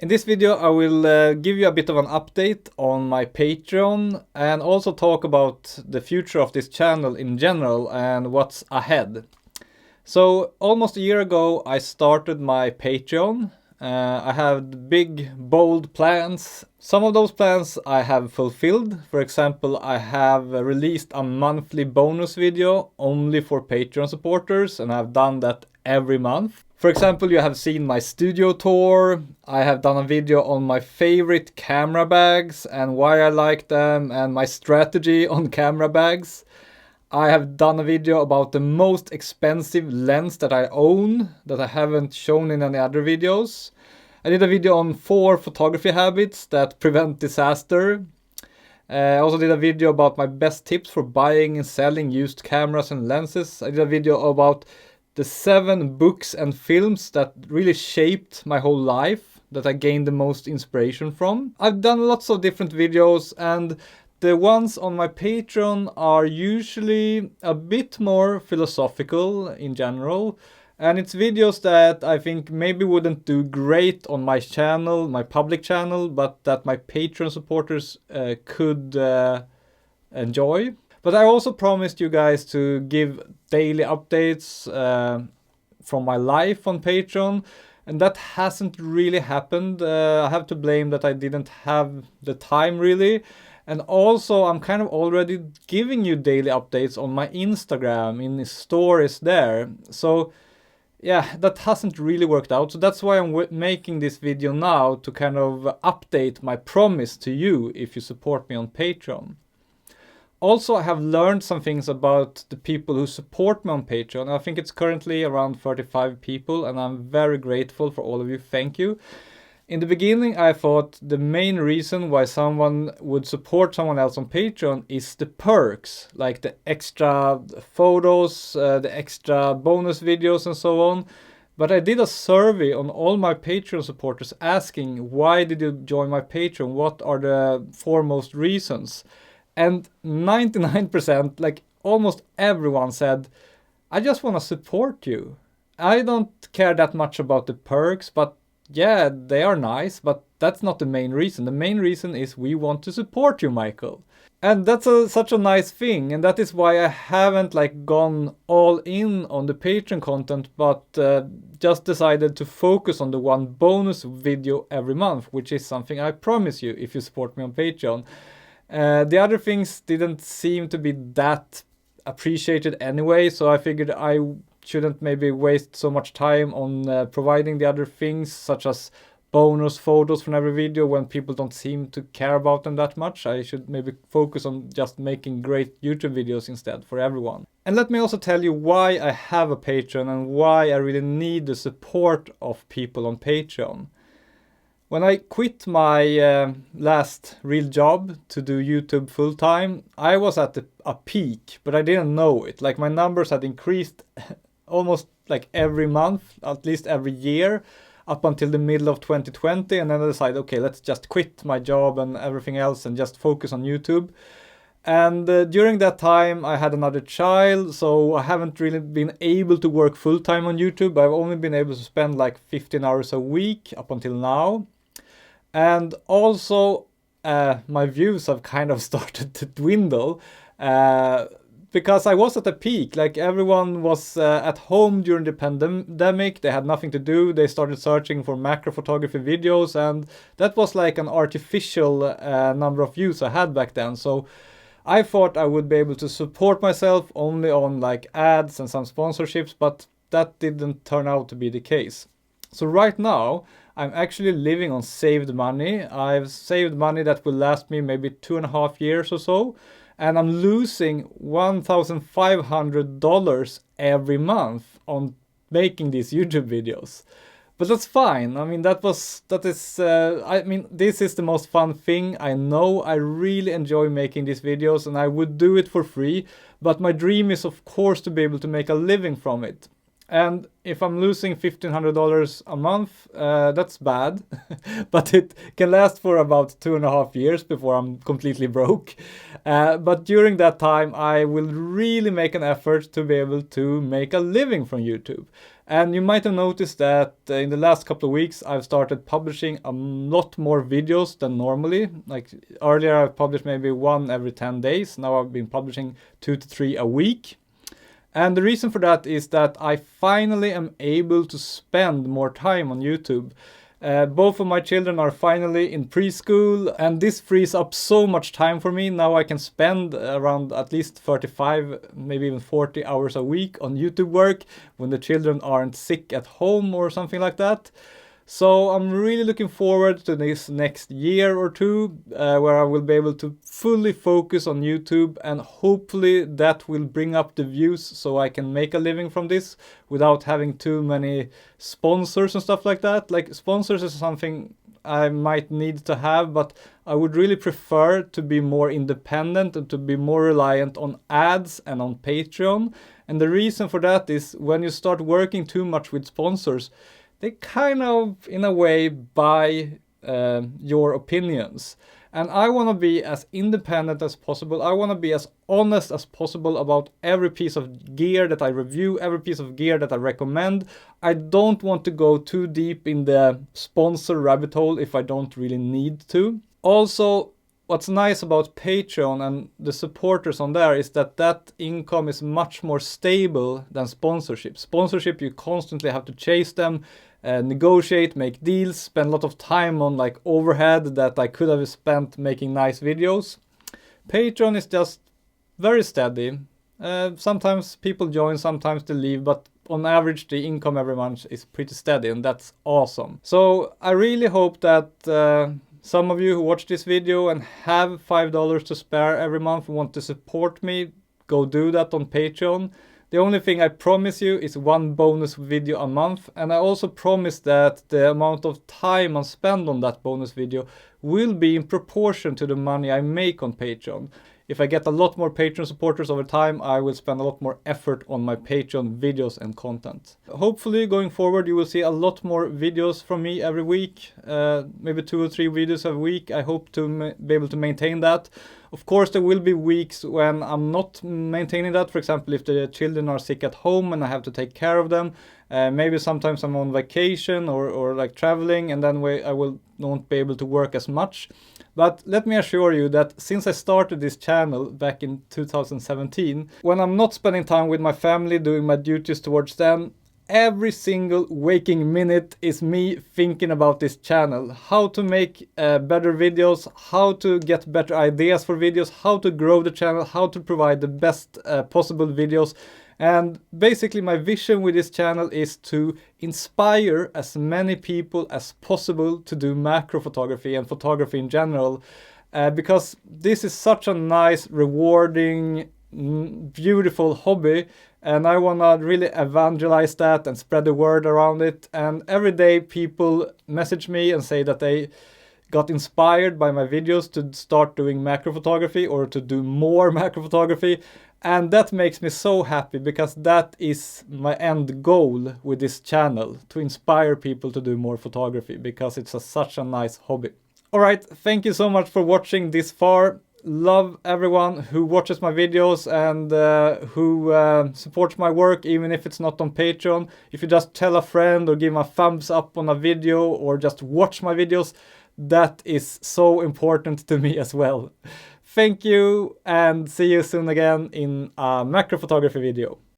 In this video I will give you a bit of an update on my Patreon and also talk about the future of this channel in general and what's ahead. So almost a year ago I started my Patreon. I had big, bold plans. Some of those plans I have fulfilled. For example, I have released a monthly bonus video only for Patreon supporters, and I've done that every month. For example, you have seen my studio tour. I have done a video on my favorite camera bags and why I like them and my strategy on camera bags. I have done a video about the most expensive lens that I own that I haven't shown in any other videos. I did a video on 4 photography habits that prevent disaster. I also did a video about my best tips for buying and selling used cameras and lenses. I did a video about the 7 books and films that really shaped my whole life, that I gained the most inspiration from. I've done lots of different videos, and the ones on my Patreon are usually a bit more philosophical in general, and it's videos that I think maybe wouldn't do great on my channel, my public channel, but that my Patreon supporters could enjoy. But I also promised you guys to give daily updates from my life on Patreon, and that hasn't really happened. I have to blame that I didn't have the time really. And also, I'm kind of already giving you daily updates on my Instagram, in the stories there. So, yeah, that hasn't really worked out. So that's why I'm making this video now, to kind of update my promise to you if you support me on Patreon. Also, I have learned some things about the people who support me on Patreon. I think it's currently around 35 people, and I'm very grateful for all of you. Thank you. In the beginning, I thought the main reason why someone would support someone else on Patreon is the perks, like the extra photos, the extra bonus videos and so on. But I did a survey on all my Patreon supporters asking, why did you join my Patreon? What are the foremost reasons? And 99%, like almost everyone said, I just want to support you. I don't care that much about the perks, but yeah, they are nice, but that's not the main reason. The main reason is we want to support you, Michael. And that's such a nice thing, and that is why I haven't gone all in on the Patreon content, but just decided to focus on the one bonus video every month, which is something I promise you if you support me on Patreon. The other things didn't seem to be that appreciated anyway, so I figured I shouldn't maybe waste so much time on providing the other things, such as bonus photos from every video, when people don't seem to care about them that much. I should maybe focus on just making great YouTube videos instead for everyone. And let me also tell you why I have a Patreon and why I really need the support of people on Patreon. When I quit my last real job to do YouTube full time, I was at a peak, but I didn't know it. My numbers had increased almost every month, at least every year, up until the middle of 2020, and then I decided, okay, let's just quit my job and everything else and just focus on YouTube. And during that time I had another child, so I haven't really been able to work full time on YouTube. I've only been able to spend 15 hours a week up until now. And also my views have kind of started to dwindle, because I was at a peak. Everyone was at home during the pandemic. They had nothing to do. They started searching for macro photography videos, and that was an artificial number of views I had back then. So I thought I would be able to support myself only on ads and some sponsorships, but that didn't turn out to be the case. So right now I'm actually living on saved money. I've saved money that will last me maybe 2.5 years or so. And I'm losing $1,500 every month on making these YouTube videos. But that's fine. I mean, this is the most fun thing. I know I really enjoy making these videos, and I would do it for free. But my dream is, of course, to be able to make a living from it. And if I'm losing $1,500 a month, that's bad, but it can last for about 2.5 years before I'm completely broke. But during that time, I will really make an effort to be able to make a living from YouTube. And you might have noticed that in the last couple of weeks I've started publishing a lot more videos than normally. Like earlier I published maybe one every 10 days. Now I've been publishing 2 to 3 a week. And the reason for that is that I finally am able to spend more time on YouTube. Both of my children are finally in preschool, and this frees up so much time for me. Now I can spend around at least 35, maybe even 40 hours a week on YouTube work when the children aren't sick at home or something like that. So I'm really looking forward to this next year or two where I will be able to fully focus on YouTube, and hopefully that will bring up the views so I can make a living from this without having too many sponsors and stuff like that. Like sponsors is something I might need to have, but I would really prefer to be more independent and to be more reliant on ads and on Patreon. And the reason for that is when you start working too much with sponsors, they kind of, in a way, buy your opinions. And I want to be as independent as possible. I want to be as honest as possible about every piece of gear that I review, every piece of gear that I recommend. I don't want to go too deep in the sponsor rabbit hole if I don't really need to. Also, what's nice about Patreon and the supporters on there is that income is much more stable than sponsorship. Sponsorship, you constantly have to chase them, negotiate, make deals, spend a lot of time on like overhead that I could have spent making nice videos. Patreon is just very steady. Sometimes people join, sometimes they leave, but on average the income every month is pretty steady, and that's awesome. So I really hope that some of you who watch this video and have $5 to spare every month and want to support me, go do that on Patreon. The only thing I promise you is one bonus video a month, and I also promise that the amount of time I spend on that bonus video will be in proportion to the money I make on Patreon. If I get a lot more Patreon supporters over time, I will spend a lot more effort on my Patreon videos and content. Hopefully going forward you will see a lot more videos from me every week, maybe 2 or 3 videos a week. I hope to be able to maintain that. Of course there will be weeks when I'm not maintaining that. For example, if the children are sick at home and I have to take care of them. Maybe sometimes I'm on vacation or like traveling, and then I will not be able to work as much. But let me assure you that since I started this channel back in 2017, when I'm not spending time with my family doing my duties towards them, every single waking minute is me thinking about this channel. How to make better videos, how to get better ideas for videos, how to grow the channel, how to provide the best possible videos. And basically my vision with this channel is to inspire as many people as possible to do macro photography and photography in general. Because this is such a nice, rewarding, beautiful hobby. And I want to really evangelize that and spread the word around it. And every day people message me and say that they got inspired by my videos to start doing macro photography or to do more macro photography. And that makes me so happy, because that is my end goal with this channel, to inspire people to do more photography, because it's such a nice hobby. Alright, thank you so much for watching this far. Love everyone who watches my videos and who supports my work, even if it's not on Patreon. If you just tell a friend or give a thumbs up on a video or just watch my videos, that is so important to me as well. Thank you, and see you soon again in a macro photography video.